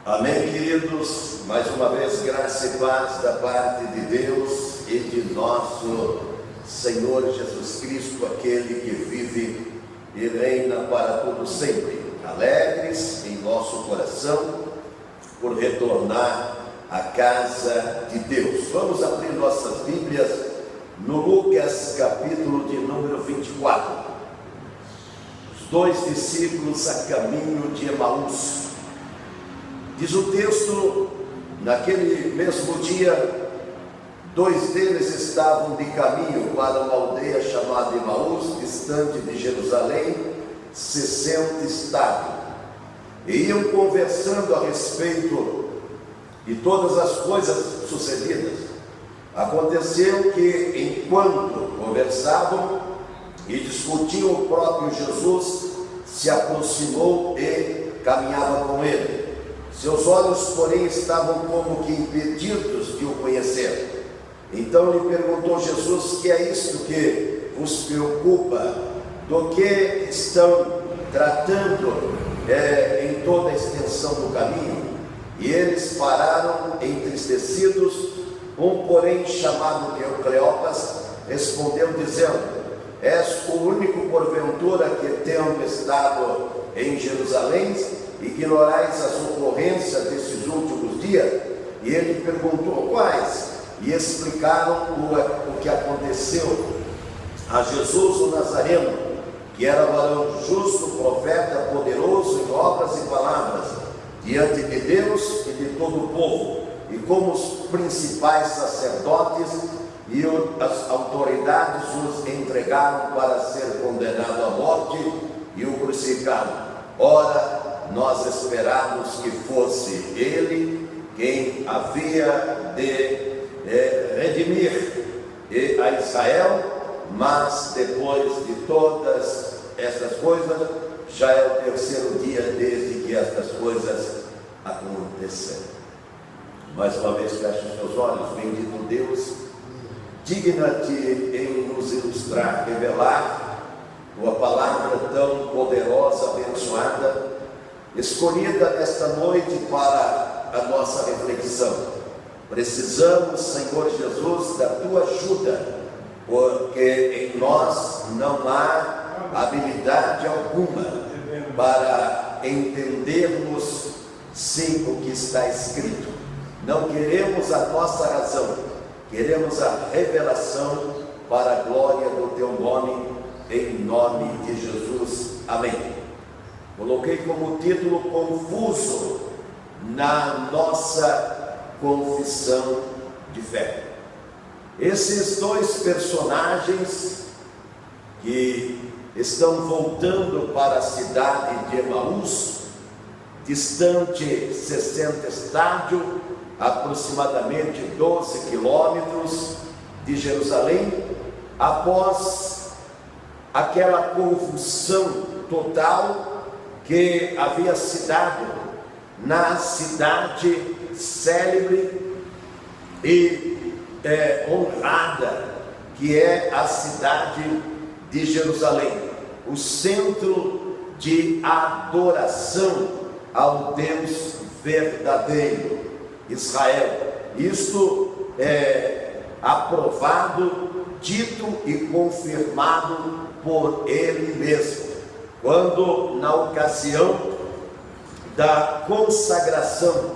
Amém, queridos? Mais uma vez, graça e paz da parte de Deus e de nosso Senhor Jesus Cristo, aquele que vive e reina para todo sempre. Alegres em nosso coração por retornar à casa de Deus. Vamos abrir nossas Bíblias no Lucas, capítulo de número 24. Os dois discípulos a caminho de Emaús. Diz o texto: naquele mesmo dia, dois deles estavam de caminho para uma aldeia chamada Emaús, distante de Jerusalém, 60 estados. E iam conversando a respeito de todas as coisas sucedidas. Aconteceu que, enquanto conversavam e discutiam, o próprio Jesus se aproximou e caminhava com ele. Seus olhos, porém, estavam como que impedidos de o conhecer. Então lhe perguntou Jesus: que é isto que vos preocupa? Do que estão tratando em toda a extensão do caminho? E eles pararam entristecidos. Um, porém, chamado Cleopas, respondeu dizendo: és o único porventura que, tendo estado em Jerusalém, ignorais as ocorrências desses últimos dias? E ele perguntou: quais? E explicaram o que aconteceu a Jesus o Nazareno, que era varão justo, profeta, poderoso em obras e palavras, diante de Deus e de todo o povo. E como os principais sacerdotes e as autoridades os entregaram para ser condenado à morte e o crucificaram. Ora, nós esperávamos que fosse ele quem havia de redimir a Israel, mas depois de todas estas coisas, já é o terceiro dia desde que estas coisas aconteceram. Mais uma vez, feche os teus olhos. Bendito Deus, digna-te em nos ilustrar, revelar tua palavra tão poderosa, abençoada, escolhida nesta noite para a nossa reflexão. Precisamos, Senhor Jesus, da tua ajuda, porque em nós não há habilidade alguma para entendermos sim o que está escrito. Não queremos a nossa razão, queremos a revelação para a glória do teu nome, em nome de Jesus. Amém. Coloquei como título: confuso na nossa confissão de fé. Esses dois personagens que estão voltando para a cidade de Emaús, distante 60 estádios, aproximadamente 12 quilômetros de Jerusalém, após aquela confusão total que havia se dado na cidade célebre e honrada, que é a cidade de Jerusalém, o centro de adoração ao Deus verdadeiro, Israel. Isto é aprovado, dito e confirmado por ele mesmo, quando, na ocasião da consagração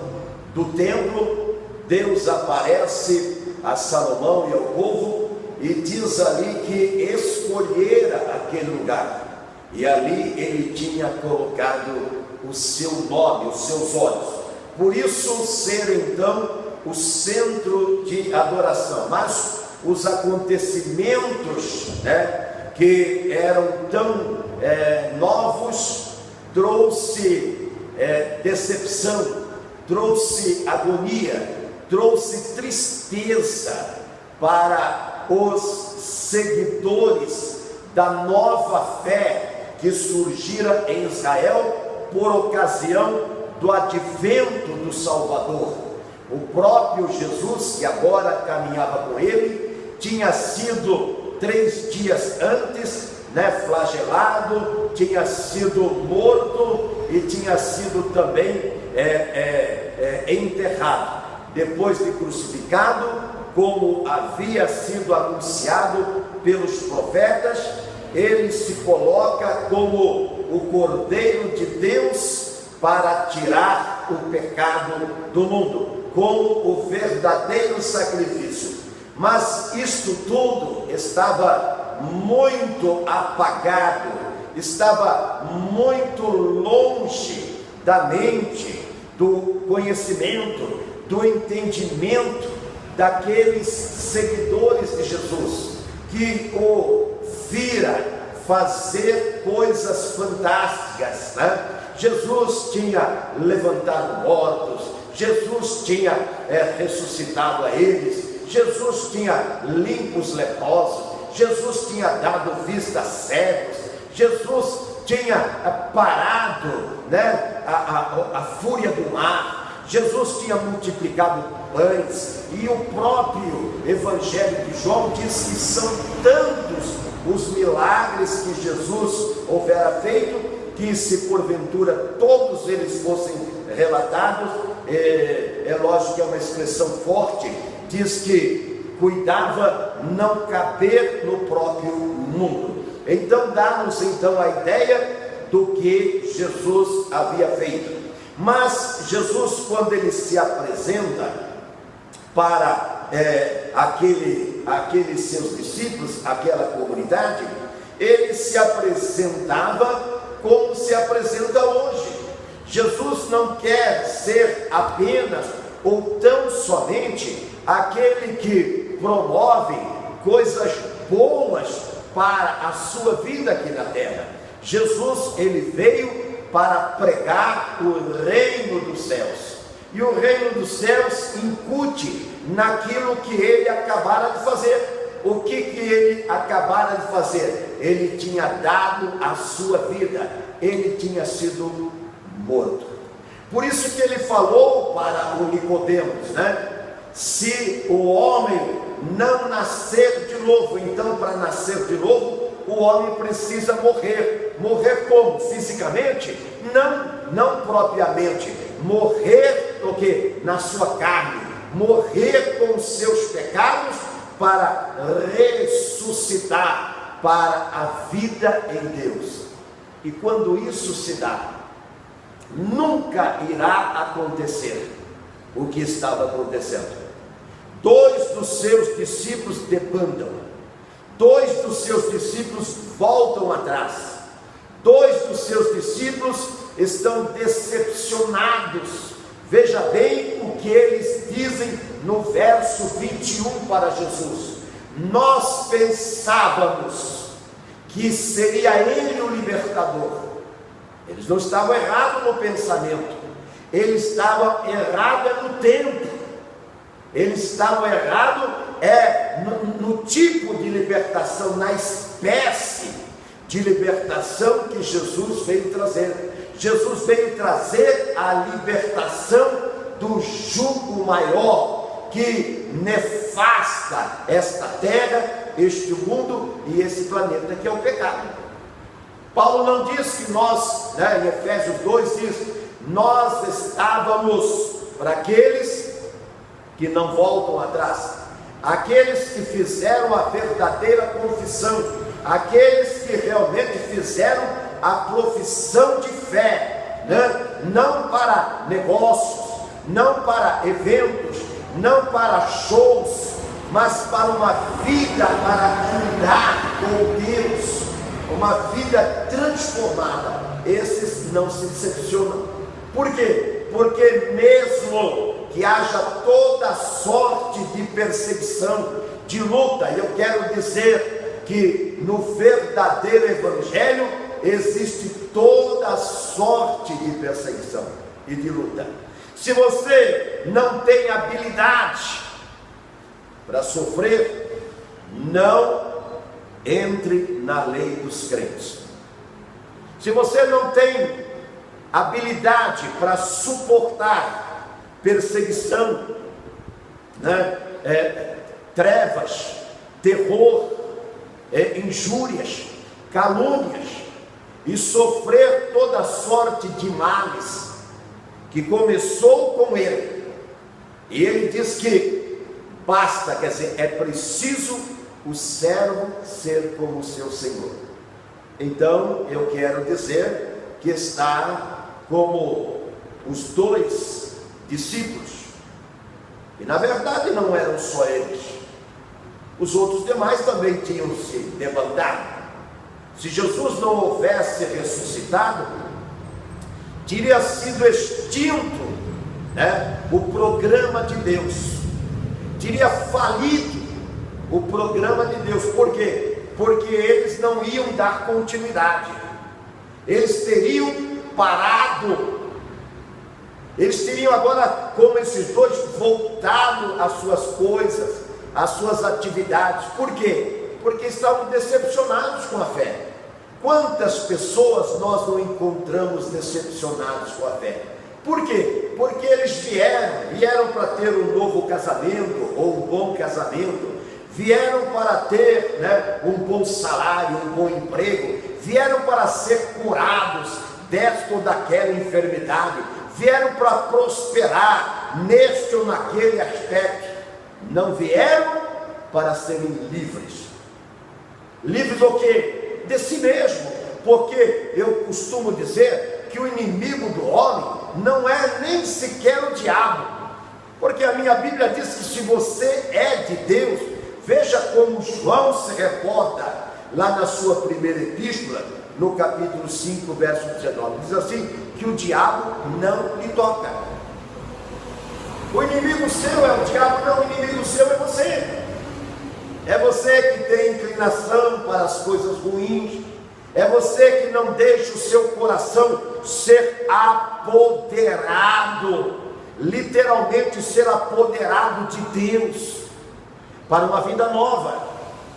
do templo, Deus aparece a Salomão e ao povo e diz ali que escolhera aquele lugar, e ali ele tinha colocado o seu nome, os seus olhos. Por isso ser então o centro de adoração. Mas os acontecimentos, que eram tão novos, trouxe decepção, trouxe agonia, trouxe tristeza para os seguidores da nova fé que surgira em Israel por ocasião do advento do Salvador. O próprio Jesus, que agora caminhava com ele, tinha sido 3 dias antes flagelado, tinha sido morto e tinha sido também enterrado, depois de crucificado, como havia sido anunciado pelos profetas. Ele se coloca como o Cordeiro de Deus para tirar o pecado do mundo, como o verdadeiro sacrifício. Mas isto tudo estava muito apagado, estava muito longe da mente, do conhecimento, do entendimento daqueles seguidores de Jesus, que o vira fazer coisas fantásticas, né? Jesus tinha levantado mortos, Jesus tinha ressuscitado a eles, Jesus tinha limpo os leprosos, Jesus tinha dado vista a cegos, Jesus tinha parado, né, a fúria do mar, Jesus tinha multiplicado pães, e o próprio Evangelho de João diz que são tantos os milagres que Jesus houvera feito, que se porventura todos eles fossem relatados, é lógico que é uma expressão forte, diz que cuidava não caber no próprio mundo. Então dá-nos então a ideia do que Jesus havia feito. Mas Jesus, quando ele se apresenta para aqueles seus discípulos, aquela comunidade, ele se apresentava como se apresenta hoje. Jesus não quer ser apenas ou tão somente aquele que promove coisas boas para a sua vida aqui na terra. Jesus, ele veio para pregar o reino dos céus, e o reino dos céus incute naquilo que ele acabara de fazer. O que ele acabara de fazer? Ele tinha dado a sua vida, ele tinha sido morto. Por isso que ele falou para o Nicodemos, né? Se o homem não nascer de novo, então para nascer de novo, o homem precisa morrer. Morrer como? Fisicamente? Não propriamente. Morrer o quê? Na sua carne. Morrer com os seus pecados para ressuscitar para a vida em Deus. E quando isso se dá, nunca irá acontecer o que estava acontecendo. 2 dos seus discípulos debandam, 2 dos seus discípulos voltam atrás, 2 dos seus discípulos estão decepcionados. Veja bem o que eles dizem no verso 21 para Jesus: nós pensávamos que seria ele o libertador. Eles não estavam errados no pensamento, eles estavam errados no tempo, eles estavam errados no tipo de libertação, na espécie de libertação que Jesus veio trazer. Jesus veio trazer a libertação do jugo maior que nefasta esta terra, este mundo e esse planeta, que é o pecado. Paulo não diz que nós, em Efésios 2 diz, nós estávamos, para aqueles que não voltam atrás, aqueles que fizeram a verdadeira confissão, aqueles que realmente fizeram a profissão de fé, não para negócios, não para eventos, não para shows, mas para uma vida, para andar com Deus, uma vida transformada. Esses não se decepcionam. Por quê? Porque mesmo que haja toda sorte de perseguição, de luta, e eu quero dizer que no verdadeiro evangelho existe toda sorte de perseguição e de luta. Se você não tem habilidade para sofrer, não entre na lei dos crentes. Se você não tem habilidade para suportar perseguição, trevas, terror, injúrias, calúnias, e sofrer toda sorte de males, que começou com ele, E ele diz que basta, quer dizer, é preciso o servo ser como o seu senhor. Então eu quero dizer que está como os dois discípulos, e na verdade não eram só eles, os outros demais também tinham se levantado. Se Jesus não houvesse ressuscitado, teria sido extinto, o programa de Deus, teria falido o programa de Deus. Por quê? Porque eles não iam dar continuidade, eles teriam parado, eles teriam agora, como esses dois, voltado às suas coisas, às suas atividades. Por quê? Porque estavam decepcionados com a fé. Quantas pessoas nós não encontramos decepcionados com a fé? Por quê? Porque eles vieram para ter um novo casamento, ou um bom casamento, vieram para ter um bom salário, um bom emprego, vieram para ser curados desta ou daquela enfermidade, vieram para prosperar neste ou naquele aspecto, não vieram para serem livres. Livres do quê? De si mesmo, porque eu costumo dizer que o inimigo do homem não é nem sequer o diabo, porque a minha Bíblia diz que se você é de Deus, veja como João se reporta lá na sua primeira epístola, no capítulo 5, verso 19, diz assim, que o diabo não lhe toca. O inimigo seu é o diabo, não, o inimigo seu é você. É você que tem inclinação para as coisas ruins, é você que não deixa o seu coração ser apoderado, literalmente ser apoderado de Deus, para uma vida nova,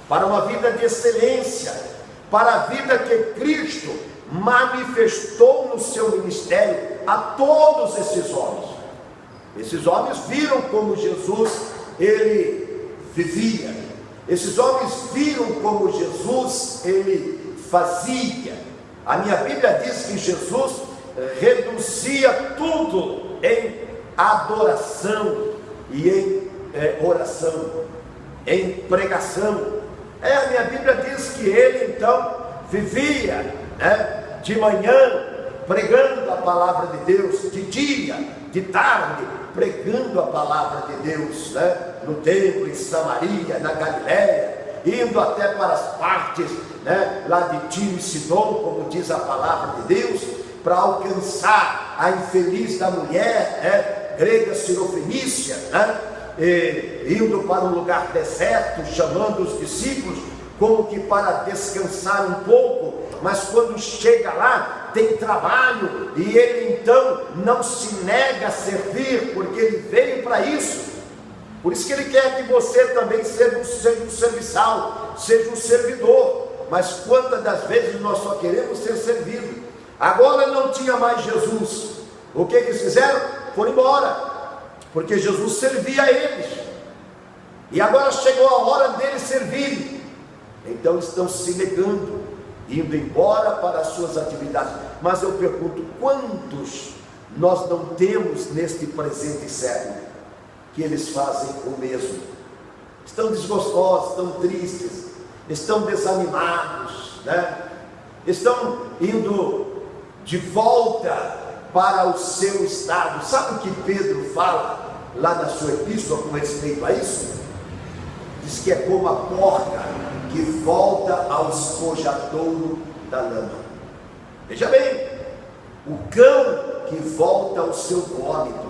para uma vida de excelência, para a vida que Cristo manifestou no seu ministério a todos esses homens. Esses homens viram como Jesus, ele vivia. Esses homens viram como Jesus, ele fazia. A minha Bíblia diz que Jesus reduzia tudo em adoração e em oração, em pregação. A minha Bíblia diz que ele então vivia de manhã pregando a palavra de Deus, de dia, de tarde, pregando a palavra de Deus, no templo, em Samaria, na Galiléia, indo até para as partes, lá de Tiro e Sidom, como diz a palavra de Deus, para alcançar a infeliz da mulher, grega Sirofenícia, indo para um lugar deserto, chamando os discípulos, como que para descansar um pouco, mas quando chega lá, tem trabalho, e ele então não se nega a servir, porque ele veio para isso. Por isso que ele quer que você também seja um serviçal, seja um servidor. Mas quantas das vezes nós só queremos ser servidos? Agora não tinha mais Jesus. O que eles fizeram? Foram embora, porque Jesus servia a eles, e agora chegou a hora deles servirem. Então estão se negando, indo embora para as suas atividades. Mas eu pergunto, quantos nós não temos neste presente século que eles fazem o mesmo? Estão desgostosos, estão tristes, estão desanimados, estão indo de volta para o seu estado. Sabe o que Pedro fala lá na sua epístola com respeito a isso? Diz que é como a porca que volta ao espojadouro da lama. Veja bem, o cão que volta ao seu vômito.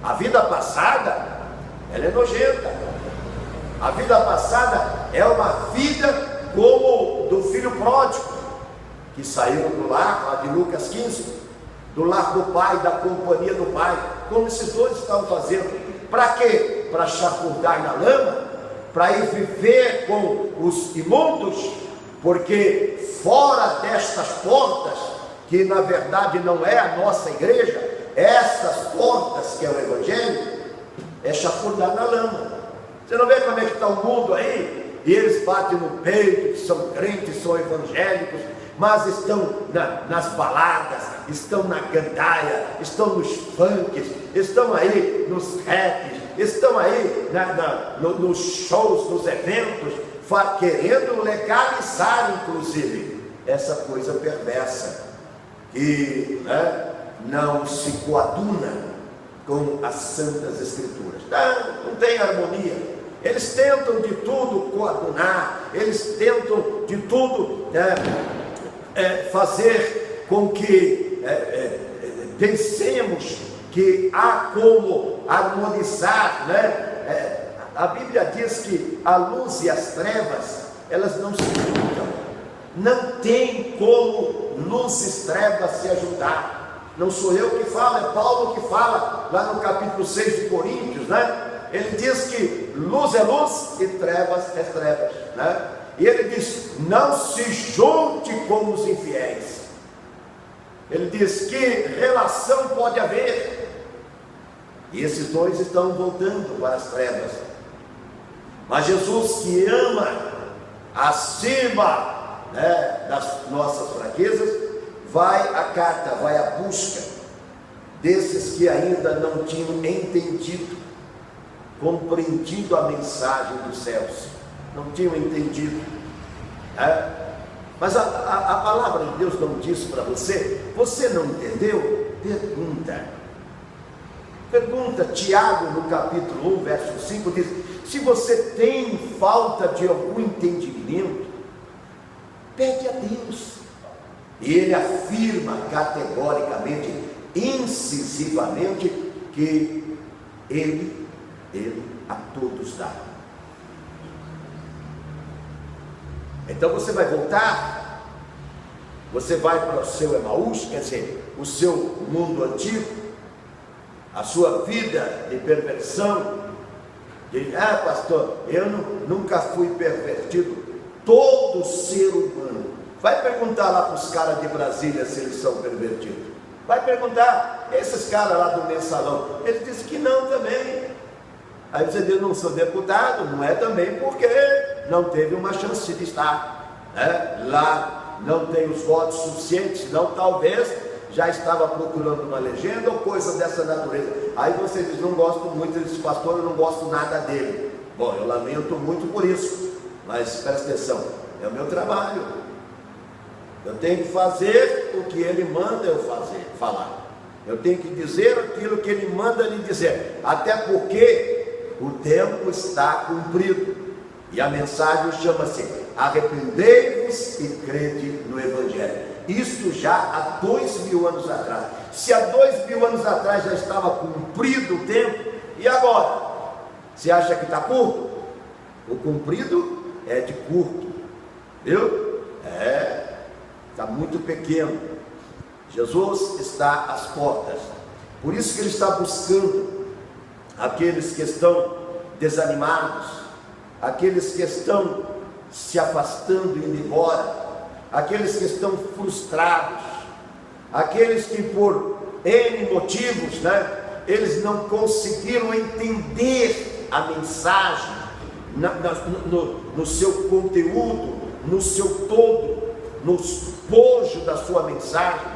A vida passada, ela é nojenta. A vida passada é uma vida como do filho pródigo, que saiu do lar, lá de Lucas 15, do lar do pai, da companhia do pai, como esses dois estavam fazendo. Para quê? Para chafurdar na lama, para ir viver com os imundos, porque fora destas portas, que na verdade não é a nossa igreja, estas portas que é o Evangelho, é chafurdar na lama. Você não vê como é que está o mundo aí? E eles batem no peito, que são crentes, são evangélicos, mas estão nas baladas, estão na gandaia, estão nos funks, estão aí nos raps, estão aí nos shows, nos eventos, querendo legalizar inclusive essa coisa perversa, que não se coaduna com as Santas Escrituras. Não tem harmonia. Eles tentam de tudo coadunar, eles tentam de tudo fazer com que pensemos que há como harmonizar, a Bíblia diz que a luz e as trevas, elas não se juntam. Não tem como luz e trevas se ajudar. Não sou eu que falo, é Paulo que fala lá no capítulo 6 de Coríntios, Ele diz que luz é luz e trevas é trevas, E ele diz: não se junte com os infiéis. Ele diz: que relação pode haver? E esses dois estão voltando para as trevas. Mas Jesus, que ama acima das nossas fraquezas, vai à carta, vai à busca desses que ainda não tinham entendido, compreendido a mensagem dos céus, não tinham entendido, mas a palavra de Deus não diz para você: você não entendeu? Pergunta. Tiago, no capítulo 1, verso 5, diz: se você tem falta de algum entendimento, pede a Deus. E ele afirma categoricamente, incisivamente, que ele a todos dá. Então você vai voltar, você vai para o seu Emaús, quer dizer, o seu mundo antigo, a sua vida de perversão. Diz: pastor, eu nunca fui pervertido. Todo ser humano. Vai perguntar lá para os caras de Brasília se eles são pervertidos. Vai perguntar, esses caras lá do mensalão, eles dizem que não também. Aí você diz: eu não sou deputado, não é também porque não teve uma chance de estar, lá, não tem os votos suficientes, senão talvez já estava procurando uma legenda ou coisa dessa natureza. Aí você diz: não gosto muito desse pastor, eu não gosto nada dele. Bom, eu lamento muito por isso, mas presta atenção, é o meu trabalho. Eu tenho que fazer o que ele manda eu falar. Eu tenho que dizer aquilo que ele manda lhe dizer, até porque o tempo está cumprido. E a mensagem chama-se: arrependei-vos e crede no Evangelho. Isto já há 2000 anos atrás. Se há 2000 anos atrás já estava cumprido o tempo, e agora? Você acha que está curto? O cumprido é de curto, viu? Está muito pequeno. Jesus está às portas. Por isso que ele está buscando aqueles que estão desanimados, aqueles que estão se afastando e indo embora, aqueles que estão frustrados, aqueles que por N motivos, eles não conseguiram entender a mensagem no seu conteúdo, no seu todo, no bojo da sua mensagem,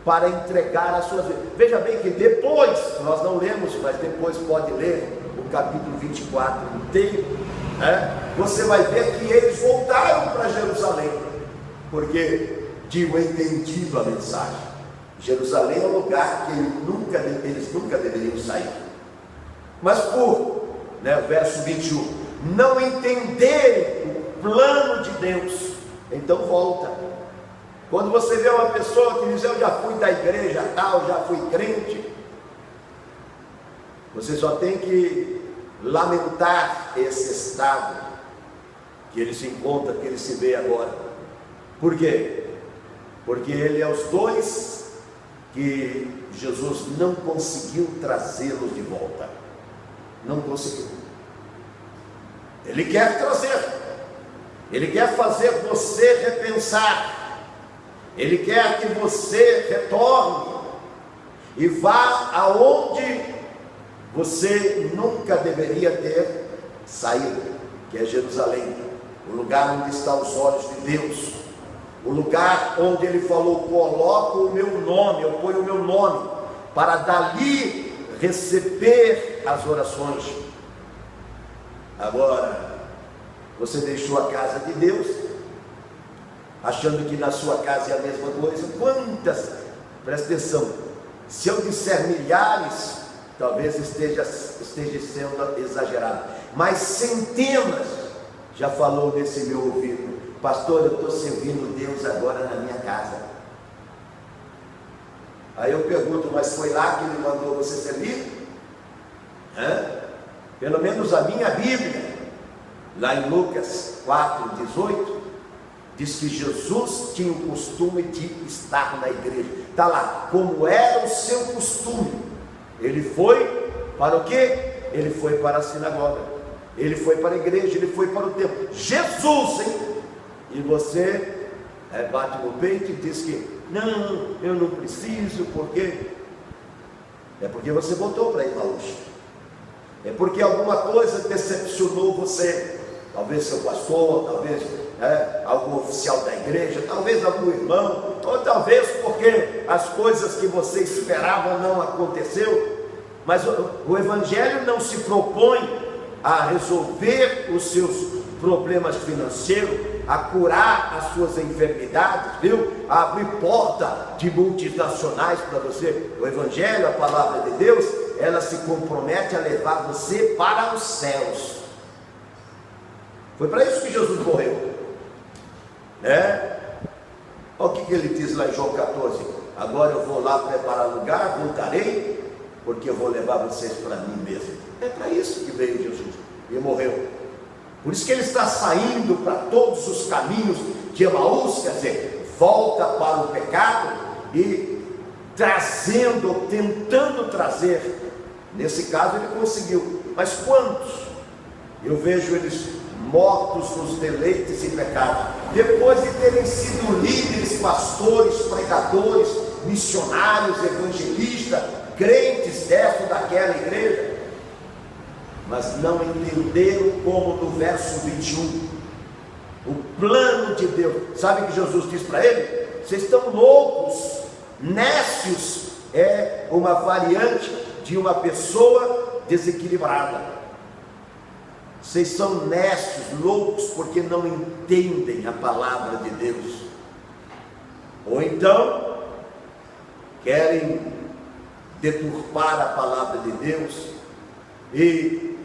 para entregar a sua vida. Veja bem que depois, nós não lemos, mas depois pode ler o capítulo 24 inteiro, você vai ver que eles voltaram para Jerusalém, porque tinham entendido a mensagem. Jerusalém é um lugar que eles nunca deveriam sair, mas por, verso 21, não entenderem o plano de Deus, então volta. Quando você vê uma pessoa que diz: eu já fui da igreja tal, já fui crente, você só tem que lamentar esse estado que ele se encontra, que ele se vê agora. Por quê? Porque ele é os dois que Jesus não conseguiu trazê-los de volta. Não conseguiu. Ele quer trazer, ele quer fazer você repensar, ele quer que você retorne e vá aonde você nunca deveria ter saído, que é Jerusalém, o lugar onde estão os olhos de Deus, o lugar onde ele falou: coloco o meu nome, eu ponho o meu nome, para dali receber as orações. Agora, você deixou a casa de Deus, achando que na sua casa é a mesma coisa. Quantas, presta atenção, se eu disser milhares, talvez esteja sendo exagerado, mas centenas já falou nesse meu ouvido: pastor, eu estou servindo Deus agora na minha casa. Aí eu pergunto: mas foi lá que ele mandou você servir? Pelo menos a minha Bíblia, lá em Lucas 4:18, diz que Jesus tinha o costume de estar na igreja. Está lá, como era o seu costume. Ele foi para o quê? Ele foi para a sinagoga, ele foi para a igreja, ele foi para o templo. Jesus, hein? E você bate no peito e diz que não, eu não preciso, porque é porque você voltou para Emaús, é porque alguma coisa decepcionou você, talvez seu pastor, talvez algum oficial da igreja, talvez algum irmão, ou talvez porque as coisas que você esperava não aconteceu. Mas o Evangelho não se propõe a resolver os seus problemas financeiros, a curar as suas enfermidades, viu? A abrir porta de multinacionais para você. O Evangelho, a palavra de Deus, ela se compromete a levar você para os céus. Foi para isso que Jesus morreu, né? Olha o que ele diz lá em João 14: agora eu vou lá preparar lugar, voltarei, porque eu vou levar vocês para mim mesmo. É para isso que veio Jesus e morreu. Por isso que ele está saindo para todos os caminhos de Emaús, quer dizer, volta para o pecado e trazendo, tentando trazer. Nesse caso ele conseguiu, mas quantos? Eu vejo eles mortos nos deleites e pecados, depois de terem sido líderes, pastores, pregadores, missionários, evangelistas, crentes dessa ou daquela igreja, mas não entenderam como no verso 21, o plano de Deus. Sabe o que Jesus diz para ele? Vocês estão loucos, nécios, é uma variante de uma pessoa desequilibrada. Vocês são nécios, loucos, porque não entendem a palavra de Deus, ou então querem deturpar a palavra de Deus e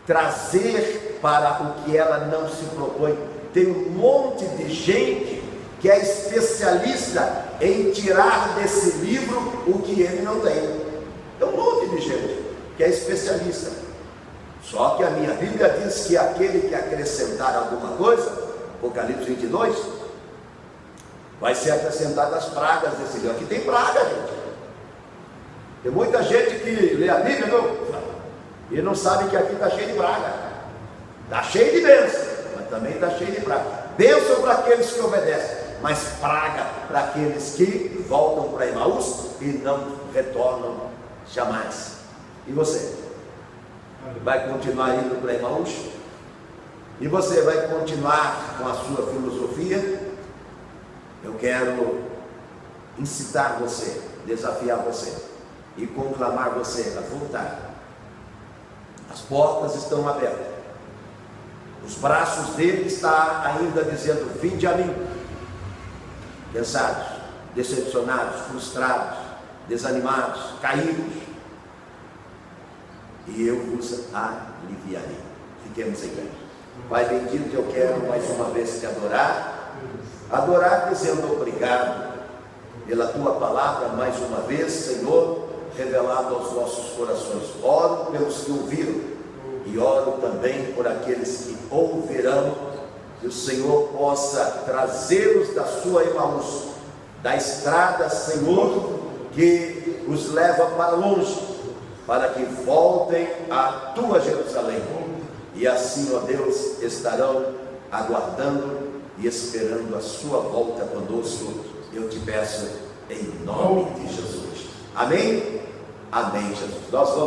trazer para o que ela não se propõe. Tem um monte de gente que é especialista em tirar desse livro o que ele não tem. Tem um monte de gente que é especialista. Só que a minha Bíblia diz que aquele que acrescentar alguma coisa, Apocalipse 22, vai ser acrescentado as pragas desse livro. Aqui tem praga, gente. Tem muita gente que lê a Bíblia e não sabe que aqui está cheio de praga. Está cheio de bênção, mas também está cheio de praga. Bênção para aqueles que obedecem, mas praga para aqueles que voltam para Emaús e não retornam jamais. E você? Vai continuar indo para Emaús? E você vai continuar com a sua filosofia? Eu quero incitar você, desafiar você e conclamar você a voltar. As portas estão abertas, os braços dele estão ainda dizendo: vinde a mim, cansados, decepcionados, frustrados, desanimados, caídos, e eu vos aliviarei. Fiquemos em pé. Pai bendito, eu quero mais uma vez te adorar dizendo obrigado pela tua palavra mais uma vez, Senhor, revelado aos nossos corações. Oro pelos que ouviram e oro também por aqueles que ouvirão, que o Senhor possa trazê-los da sua Emaús, da estrada, Senhor, que os leva para longe, para que voltem à tua Jerusalém, e assim, ó Deus, estarão aguardando e esperando a sua volta conosco. Eu te peço em nome de Jesus. Amém? Amém, Jesus. Nós vamos